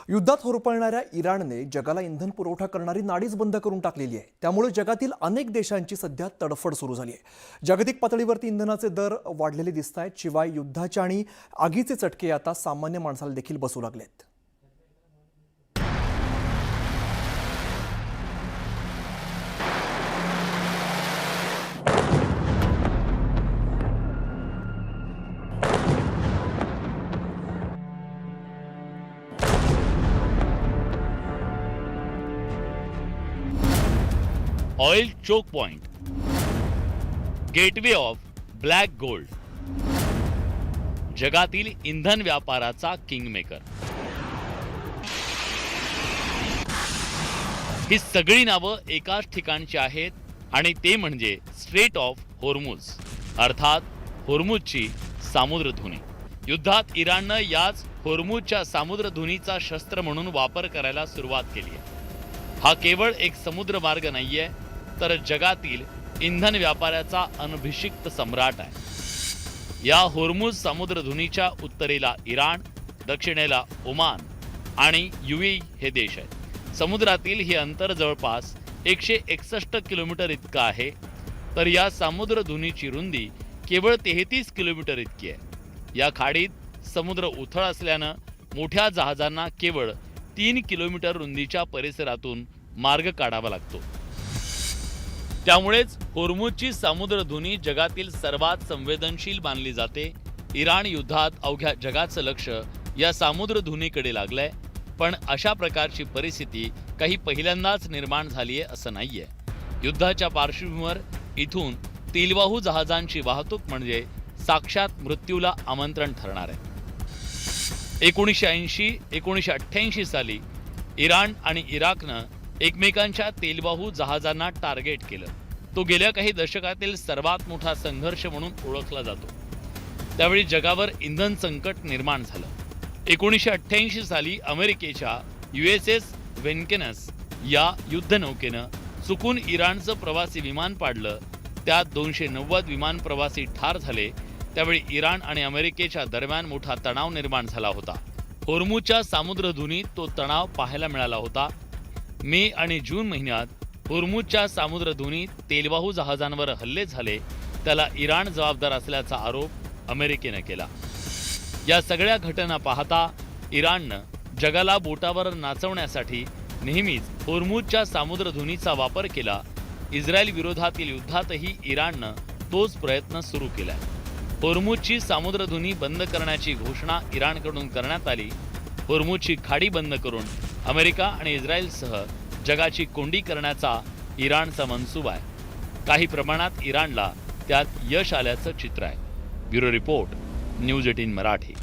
युद्धात होरपळणाऱ्या इराणने जगाला इंधन पुरवठा करणारी नाडीच बंद करून टाकलेली आहे। त्यामुळे जगातील अनेक देशांची सध्या तडफड सुरू झाली आहे। जागतिक पातळीवरती इंधनाचे दर वाढलेले दिसत आहेत। शिवाय युद्धाचे आणि आगीचे चटके आता सामान्य माणसाला देखील बसू लागलेत। Oil choke point, gateway of black gold, जगातील इंधन व्यापाराचा किंगमेकर। ही सगळी नावं एकाच ठिकाणची आहेत आणि ते म्हणजे स्ट्रेट ऑफ होर्मुझ, अर्थात होर्मुझची सामुद्रधुनी। युद्धात इराणनं याच होर्मुझच्या सामुद्रधुनीचा शस्त्र म्हणून वापर करायला सुरुवात केली आहे। हा केवळ एक समुद्र मार्ग नाहीये, तर जगातील इंधन व्यापाराचा अनभिषिक्त सम्राट आहे। या होर्मुझ सामुद्रधुनीच्या उत्तरेला इराण, दक्षिणेला ओमान आणि UAE हे देश आहेत। समुद्रातील हे अंतर जवळपास 161 किलोमीटर इतकं आहे, तर या सामुद्रधुनीची रुंदी केवळ 33 किलोमीटर इतकी आहे। या खाडीत समुद्र उथळ असल्यानं मोठ्या जहाजांना केवळ 3 किलोमीटर रुंदीच्या परिसरातून मार्ग काढावा लागतो। त्यामुळेच होर्मुझची सामुद्रधुनी जगातील सर्वात संवेदनशील मानली जाते। इराण युद्धात अवघ्या जगाचं लक्ष या सामुद्रधुनीकडे लागलंय, पण अशा प्रकारची परिस्थिती काही पहिल्यांदाच निर्माण झालीये असं नाहीये। युद्धाच्या पार्श्वभूमीवर इथून तेलवाहू जहाजांची वाहतूक म्हणजे साक्षात मृत्यूला आमंत्रण ठरणार आहे। 1980-1988 साली इराण आणि इराकनं एकमेकांच्या तेलवाहू जहाजांना टार्गेट केलं। तो गेल्या काही दशकातील सर्वात मोठा संघर्ष म्हणून ओळखला जातो। त्यावेळी जगावर इंधन संकट निर्माण झालं। 1988 साली अमेरिकेच्या USS वेनकेनस या युद्धनौकेनं चुकून इराणचं प्रवासी विमान पाडलं। त्यात 290 विमान प्रवासी ठार झाले। त्यावेळी इराण आणि अमेरिकेच्या दरम्यान मोठा तणाव निर्माण झाला होता। होर्मुझच्या सामुद्रधुनीत तो तणाव पाहायला मिळाला होता। मे आणि जून महिन्यात होर्मुझच्या सामुद्रधुनीत तेलवाहू जहाजांवर हल्ले झाले, त्याला इराण जबाबदार असल्याचा आरोप अमेरिकेने केला। या सगळ्या घटना पाहता इराणनं जगाला बोटावर नाचवण्यासाठी नेहमीच होर्मुझच्या सामुद्रधुनीचा वापर केला। इस्रायल विरोधातील युद्धातही इराणनं तोच प्रयत्न सुरू केलाय। होर्मुझची सामुद्रधुनी बंद करण्याची घोषणा इराणकडून करण्यात आली। होर्मुझची खाडी बंद करून अमेरिका आणि इस्रायलसह जगाची कोंडी करण्याचा इराणचा मनसूबा आहे। काही प्रमाणात इराणला त्यात यश आल्याचं चित्र आहे। Bureau report, news 18 Marathi.